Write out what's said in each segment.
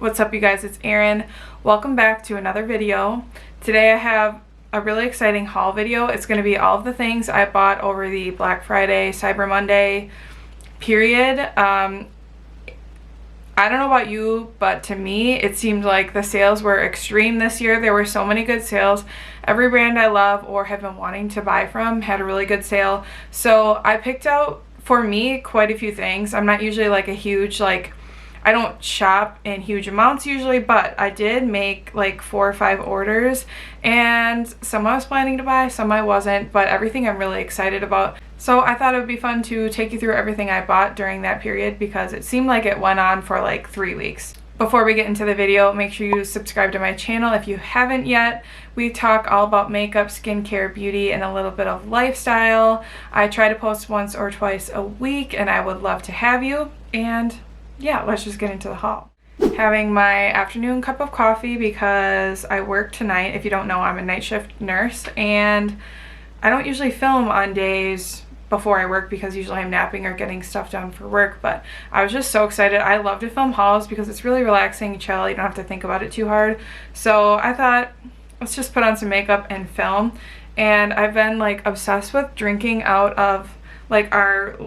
What's up, you guys? It's Erin. Welcome back to another video. Today I have a really exciting haul video. It's going to be all of the things I bought over the Black Friday, Cyber Monday period. I don't know about you, but to me it seemed like the sales were extreme this year. There were so many good sales. Every brand I love or have been wanting to buy from had a really good sale. So I picked out, for me, quite a few things. I'm not usually like a huge, I don't shop in huge amounts usually, but I did make like 4 or 5 orders, and some I was planning to buy, some I wasn't, but everything I'm really excited about. So I thought it would be fun to take you through everything I bought during that period because it seemed like it went on for like 3 weeks. Before we get into the video, make sure you subscribe to my channel if you haven't yet. We talk all about makeup, skincare, beauty, and a little bit of lifestyle. I try to post once or twice a week, and I would love to have you. And yeah, let's just get into the haul. Having my afternoon cup of coffee because I work tonight. If you don't know, I'm a night shift nurse, and I don't usually film on days before I work because usually I'm napping or getting stuff done for work, but I was just so excited. I love to film hauls because it's really relaxing, chill, you don't have to think about it too hard. So I thought, let's just put on some makeup and film. And I've been like obsessed with drinking out of like our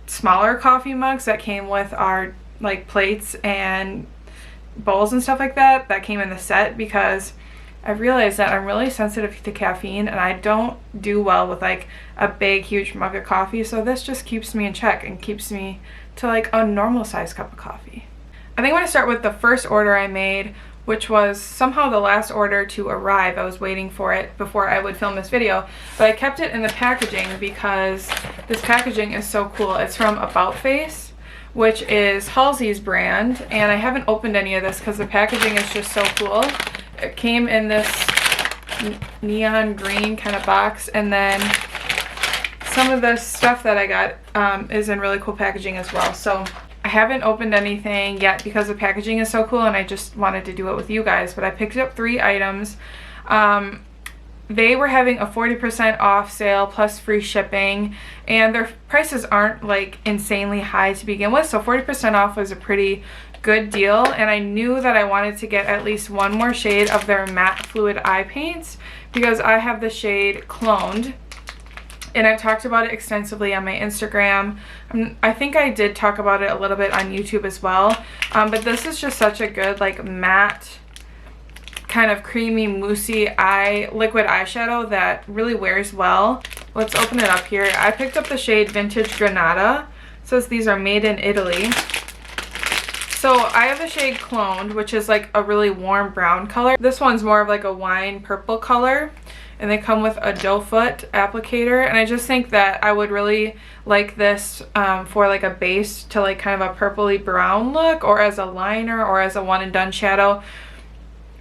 smaller coffee mugs that came with our like plates and bowls and stuff like that came in the set, because I realized that I'm really sensitive to caffeine and I don't do well with like a big huge mug of coffee, so this just keeps me in check and keeps me to like a normal size cup of coffee. I think I'm going to start with the first order I made, which was somehow the last order to arrive. I was waiting for it before I would film this video, but I kept it in the packaging because this packaging is so cool. It's from About Face, which is Halsey's brand, and I haven't opened any of this because the packaging is just so cool. It came in this neon green kind of box, and then some of the stuff that I got is in really cool packaging as well. So I haven't opened anything yet because the packaging is so cool and I just wanted to do it with you guys, but I picked up 3 items. They were having a 40% off sale plus free shipping, and their prices aren't like insanely high to begin with, so 40% off was a pretty good deal. And I knew that I wanted to get at least one more shade of their matte fluid eye paints because I have the shade Cloned, and I've talked about it extensively on my Instagram. I think I did talk about it a little bit on YouTube as well, but this is just such a good like matte kind of creamy moussey liquid eyeshadow that really wears well. Let's open it up here. I picked up the shade Vintage Granada. It says these are made in Italy. So I have the shade Cloned, which is like a really warm brown color. This one's more of like a wine purple color, and they come with a doe foot applicator, and I just think that I would really like this for like a base to like kind of a purpley brown look, or as a liner, or as a one and done shadow.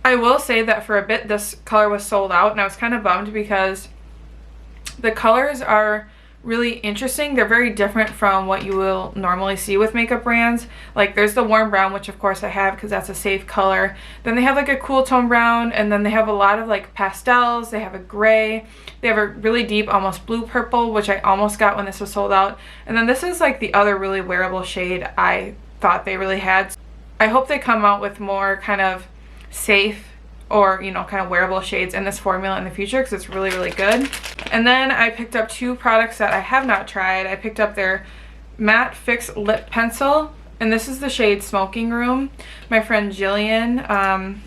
I will say that for a bit this color was sold out, and I was kind of bummed because the colors are really interesting. They're very different from what you will normally see with makeup brands. Like there's the warm brown, which of course I have because that's a safe color. Then they have like a cool tone brown, and then they have a lot of like pastels. They have a gray. They have a really deep, almost blue purple, which I almost got when this was sold out. And then this is like the other really wearable shade I thought they really had. I hope they come out with more kind of safe or, you know, kind of wearable shades in this formula in the future because it's really, really good. And then I picked up 2 products that I have not tried. I picked up their Matte Fix Lip Pencil, and this is the shade Smoking Room. My friend Jillian,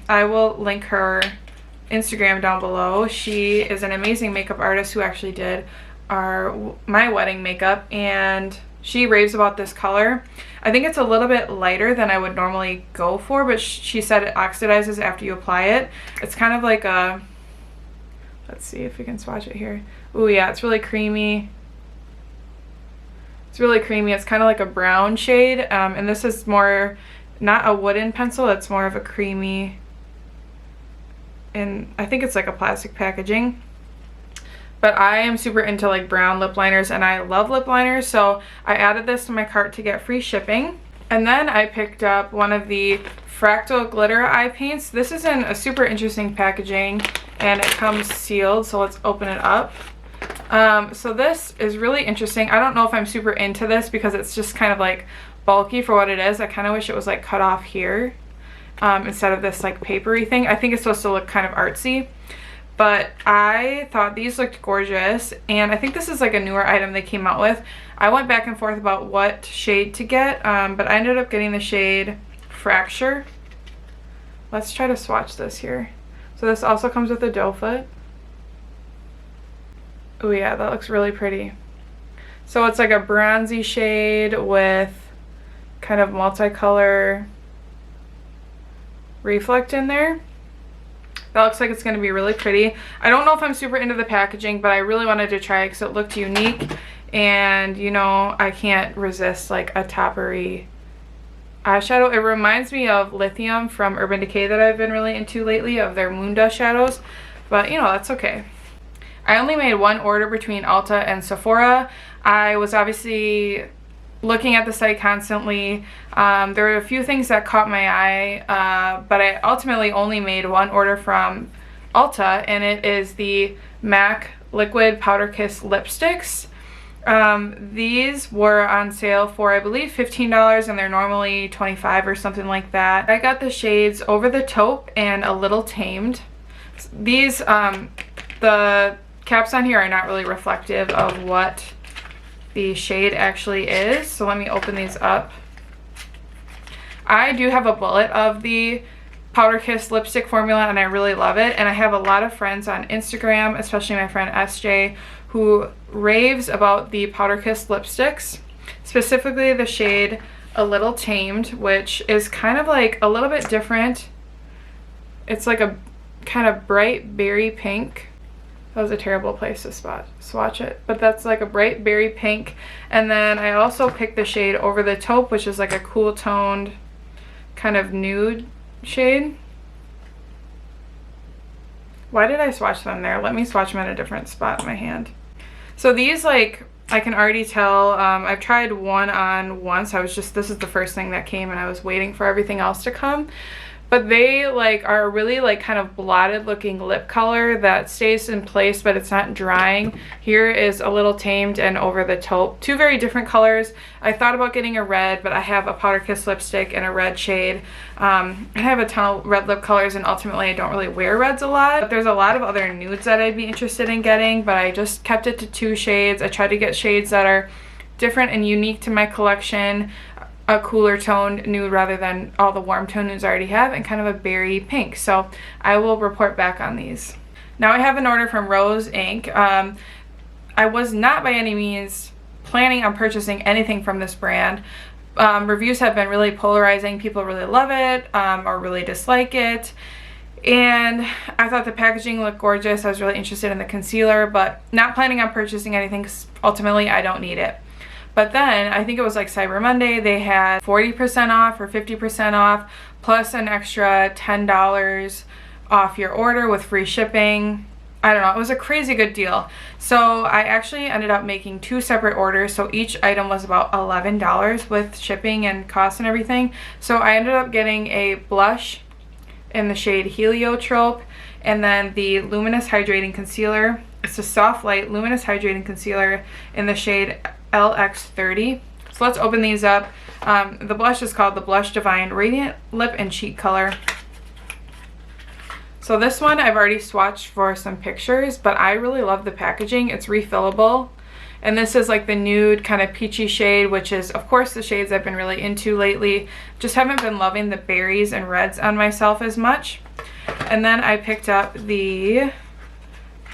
I will link her Instagram down below. She is an amazing makeup artist who actually did my wedding makeup, and she raves about this color. I think it's a little bit lighter than I would normally go for, but she said it oxidizes after you apply it. It's kind of like a, let's see if we can swatch it here. Ooh, yeah, it's really creamy. It's really creamy. It's kind of like a brown shade, and this is more, not a wooden pencil, it's more of a creamy, and I think it's like a plastic packaging. But I am super into like brown lip liners, and I love lip liners, so I added this to my cart to get free shipping. And then I picked up one of the Fractal Glitter Eye Paints. This is in a super interesting packaging, and it comes sealed, so let's open it up. So this is really interesting. I don't know if I'm super into this because it's just kind of like bulky for what it is. I kind of wish it was like cut off here. instead of this like papery thing. I think it's supposed to look kind of artsy, but I thought these looked gorgeous, and I think this is like a newer item they came out with. I went back and forth about what shade to get, but I ended up getting the shade Fracture. Let's try to swatch this here. So this also comes with a doe foot. Oh yeah, that looks really pretty. So it's like a bronzy shade with kind of multicolor reflect in there. That looks like it's going to be really pretty. I don't know if I'm super into the packaging, but I really wanted to try it because it looked unique. And, you know, I can't resist like a toppery eyeshadow. It reminds me of Lithium from Urban Decay that I've been really into lately, of their Moon Dust shadows. But, you know, that's okay. I only made one order between Ulta and Sephora. I was obviously looking at the site constantly. There were a few things that caught my eye, but I ultimately only made one order from Ulta, and it is the MAC Liquid Powder Kiss lipsticks. These were on sale for, I believe, $15, and they're normally $25 or something like that. I got the shades Over the Taupe and A Little Tamed. These, the caps on here are not really reflective of what the shade actually is, so let me open these up. I do have a bullet of the Powder Kiss lipstick formula, and I really love it, and I have a lot of friends on Instagram, especially my friend SJ, who raves about the Powder Kiss lipsticks, specifically the shade A Little Tamed, which is kind of like a little bit different. It's like a kind of bright berry pink. That was a terrible place to swatch it, but that's like a bright berry pink. And then I also picked the shade Over the Taupe, which is like a cool toned kind of nude shade. Why did I swatch them there? Let me swatch them at a different spot in my hand. So these, like, I can already tell, I've tried one on once. This is the first thing that came, and I was waiting for everything else to come. But they like are really like kind of blotted looking lip color that stays in place, but it's not drying. Here is A Little Tamed and Over the Taupe. Two very different colors. I thought about getting a red, but I have a Powder Kiss lipstick in a red shade. I have a ton of red lip colors, and ultimately I don't really wear reds a lot. But there's a lot of other nudes that I'd be interested in getting, but I just kept it to 2 shades. I tried to get shades that are different and unique to my collection. A cooler toned nude rather than all the warm tone nudes I already have, and kind of a berry pink. So I will report back on these. Now I have an order from Rose Inc. I was not by any means planning on purchasing anything from this brand. Reviews have been really polarizing. People really love it or really dislike it. And I thought the packaging looked gorgeous. I was really interested in the concealer, but not planning on purchasing anything because ultimately I don't need it. But then, I think it was like Cyber Monday, they had 40% off or 50% off, plus an extra $10 off your order with free shipping. I don't know, it was a crazy good deal. So I actually ended up making 2 separate orders, so each item was about $11 with shipping and costs and everything. So I ended up getting a blush in the shade Heliotrope, and then the Luminous Hydrating Concealer. It's a soft light Luminous Hydrating Concealer in the shade LX30. So let's open these up. The blush is called the Blush Divine Radiant Lip and Cheek Color. So this one I've already swatched for some pictures, but I really love the packaging. It's refillable. And this is like the nude kind of peachy shade, which is of course the shades I've been really into lately. Just haven't been loving the berries and reds on myself as much. And then I picked up the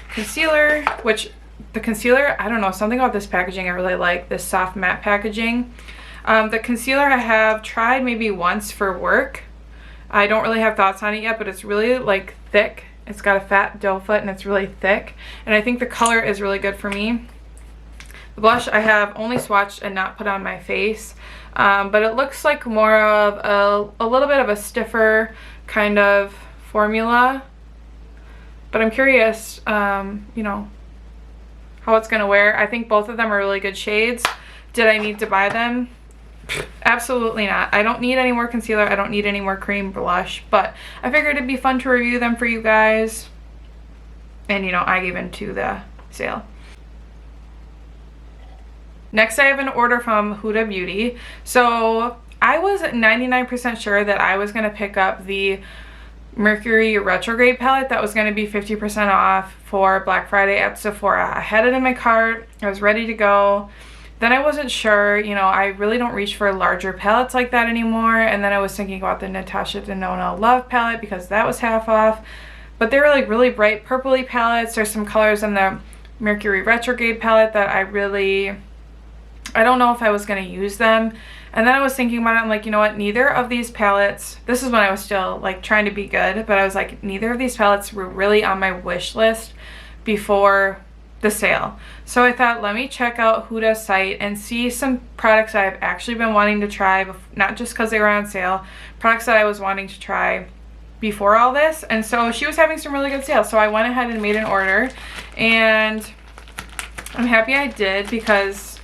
concealer, which the concealer, I don't know, something about this packaging I really like, this soft matte packaging. The concealer I have tried maybe once for work. I don't really have thoughts on it yet, but it's really like thick. It's got a fat doe foot and it's really thick. And I think the color is really good for me. The blush I have only swatched and not put on my face. But it looks like more of a little bit of a stiffer kind of formula. But I'm curious, you know, how it's gonna wear. I think both of them are really good shades. Did I need to buy them? Absolutely not. I don't need any more concealer. I don't need any more cream blush, but I figured it'd be fun to review them for you guys. And you know, I gave into the sale. Next I have an order from Huda Beauty. So I was 99% sure that I was going to pick up the Mercury retrograde palette that was going to be 50% off for Black Friday at Sephora. I had it in my cart. I was ready to go. Then I wasn't sure, you know, I really don't reach for larger palettes like that anymore. And then I was thinking about the Natasha Denona Love palette because that was half off. But they were like really bright purpley palettes. There's some colors in the Mercury retrograde palette that I don't know if I was going to use them. And then I was thinking about it, I'm like, you know what, neither of these palettes, this is when I was still like trying to be good, but I was like, neither of these palettes were really on my wish list before the sale. So I thought, let me check out Huda's site and see some products I've actually been wanting to try, not just because they were on sale, products that I was wanting to try before all this. And so she was having some really good sales, so I went ahead and made an order, and I'm happy I did because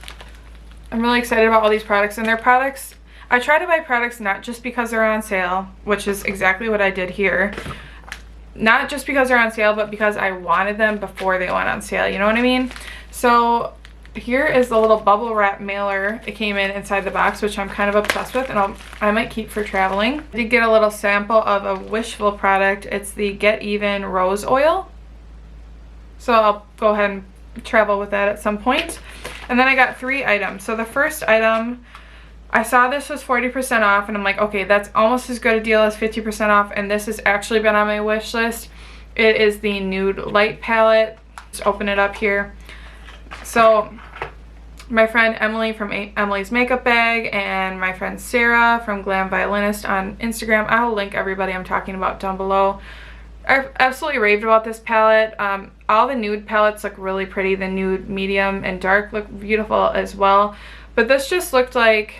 I'm really excited about all these products. And their products, I try to buy products not just because they're on sale, which is exactly what I did here. Not just because they're on sale, but because I wanted them before they went on sale, you know what I mean? So here is the little bubble wrap mailer. It came in inside the box, which I'm kind of obsessed with, and I might keep for traveling. I did get a little sample of a Wishful product. It's the Get Even Rose Oil. So I'll go ahead and travel with that at some point. And then I got 3 items. So the first item, I saw this was 40% off, and I'm like, okay, that's almost as good a deal as 50% off, and this has actually been on my wish list. It is the Nude Light palette. Just open it up here. So my friend Emily from Emily's Makeup Bag and my friend Sarah from Glam Violinist on Instagram, I will link everybody I'm talking about down below. I absolutely raved about this palette. All the nude palettes look really pretty. The nude, medium, and dark look beautiful as well. But this just looked like,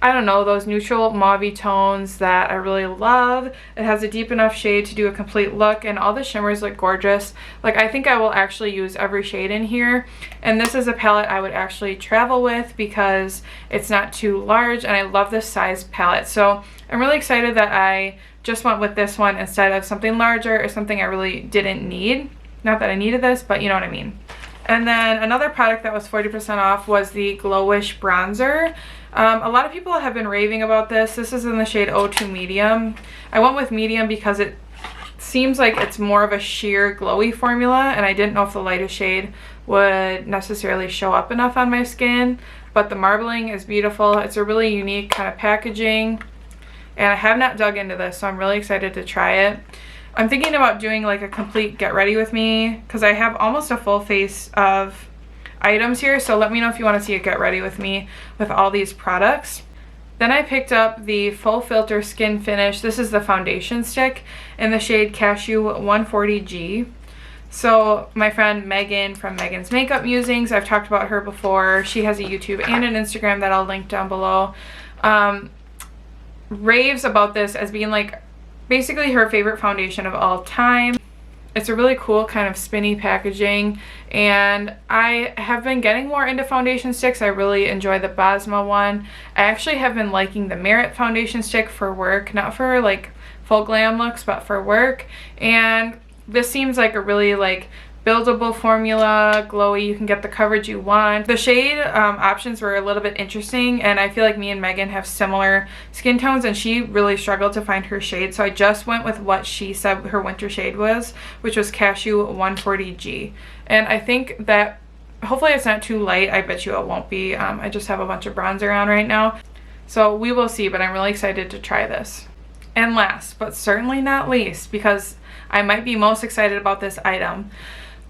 I don't know, those neutral mauve tones that I really love. It has a deep enough shade to do a complete look, and all the shimmers look gorgeous. Like, I think I will actually use every shade in here. And this is a palette I would actually travel with because it's not too large, and I love this size palette. So I'm really excited that I just went with this one instead of something larger or something I really didn't need. Not that I needed this, but you know what I mean. And then another product that was 40% off was the Glowish bronzer. A lot of people have been raving about this. This is in the shade 02 Medium. I went with medium because it seems like it's more of a sheer glowy formula, and I didn't know if the lightest shade would necessarily show up enough on my skin. But the marbling is beautiful. It's a really unique kind of packaging, and I have not dug into this, so I'm really excited to try it. I'm thinking about doing like a complete get ready with me because I have almost a full face of items here, so let me know if you want to see a get ready with me with all these products. Then I picked up the Full Filter Skin Finish. This is the foundation stick in the shade Cashew 140G. So my friend Megan from Megan's Makeup Musings, I've talked about her before. She has a YouTube and an Instagram that I'll link down below. Raves about this as being like basically her favorite foundation of all time. It's a really cool kind of spinny packaging, and I have been getting more into foundation sticks. I really enjoy the Bosma one. I actually have been liking the Merit foundation stick for work, not for like full glam looks, but for work. And this seems like a really like buildable formula, glowy. You can get the coverage you want. The shade options were a little bit interesting, and I feel like me and Megan have similar skin tones, and she really struggled to find her shade, so I just went with what she said her winter shade was, which was Cashew 140G. And I think that hopefully it's not too light. I bet you it won't be. I just have a bunch of bronzer on right now, so we will see, but I'm really excited to try this. And last but certainly not least, because I might be most excited about this item,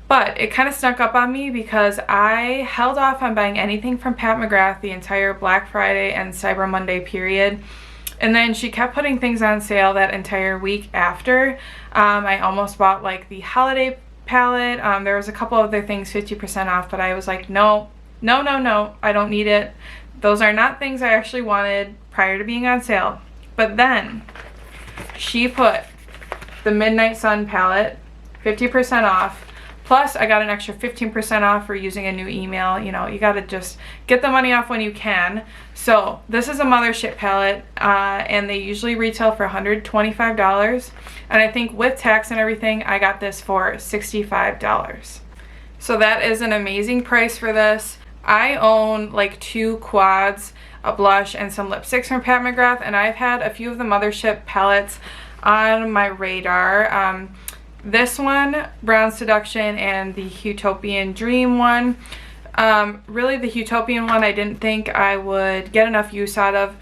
but it kind of snuck up on me because I held off on buying anything from Pat McGrath the entire Black Friday and Cyber Monday period. And then she kept putting things on sale that entire week after. I almost bought like the holiday palette. There was a couple other things 50% off, but I was like, no, I don't need it. Those are not things I actually wanted prior to being on sale. But then she put the Midnight Sun palette 50% off. Plus, I got an extra 15% off for using a new email. You know, you gotta just get the money off when you can. So, this is a Mothership palette, and they usually retail for $125. And I think with tax and everything, I got this for $65. So that is an amazing price for this. I own like 2 quads a blush, and some lipsticks from Pat McGrath. And I've had a few of the Mothership palettes on my radar. This one, Brown Seduction, and the Utopian Dream one. Really the Utopian one I didn't think I would get enough use out of.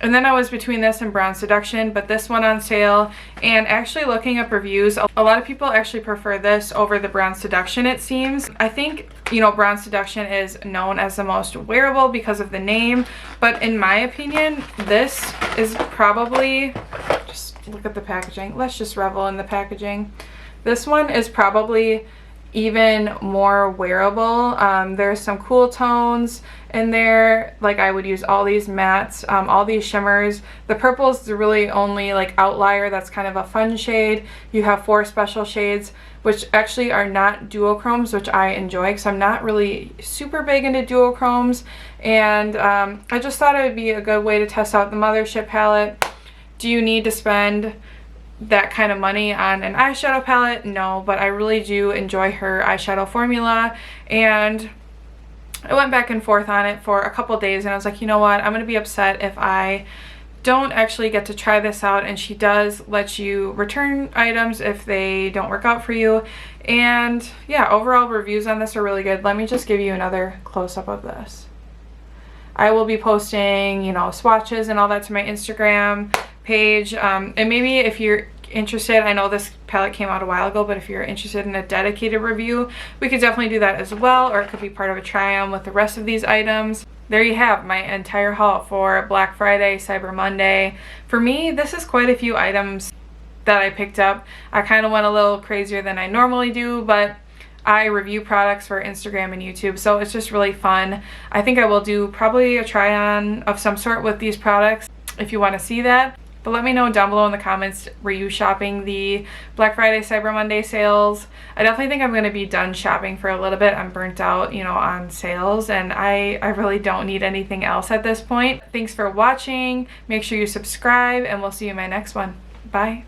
And then I was between this and Brown Seduction, but this one on sale, and actually looking up reviews, a lot of people actually prefer this over the Brown Seduction, it seems. I think, you know, Brown Seduction is known as the most wearable because of the name, but in my opinion, this is probably, just look at the packaging. Let's just revel in the packaging. This one is probably even more wearable. There's some cool tones in there. Like, I would use all these mattes, all these shimmers. The purple is the really only like outlier that's kind of a fun shade. You have 4 special shades, which actually are not duochromes, which I enjoy because I'm not really super big into duochromes. And I just thought it would be a good way to test out the Mothership palette. Do you need to spend that kind of money on an eyeshadow palette? No, but I really do enjoy her eyeshadow formula, and I went back and forth on it for a couple days, and I was like, you know what, I'm gonna be upset if I don't actually get to try this out. And she does let you return items if they don't work out for you. And yeah, overall reviews on this are really good. Let me just give you another close-up of this. I will be posting, you know, swatches and all that to my Instagram page, and maybe if you're interested, I know this palette came out a while ago, but if you're interested in a dedicated review, we could definitely do that as well, or it could be part of a try-on with the rest of these items. There you have my entire haul for Black Friday, Cyber Monday. For me, this is quite a few items that I picked up. I kind of went a little crazier than I normally do, but I review products for Instagram and YouTube, so it's just really fun. I think I will do probably a try-on of some sort with these products if you want to see that. But let me know down below in the comments, were you shopping the Black Friday, Cyber Monday sales? I definitely think I'm going to be done shopping for a little bit. I'm burnt out, you know, on sales, and I really don't need anything else at this point. Thanks for watching. Make sure you subscribe, and we'll see you in my next one. Bye.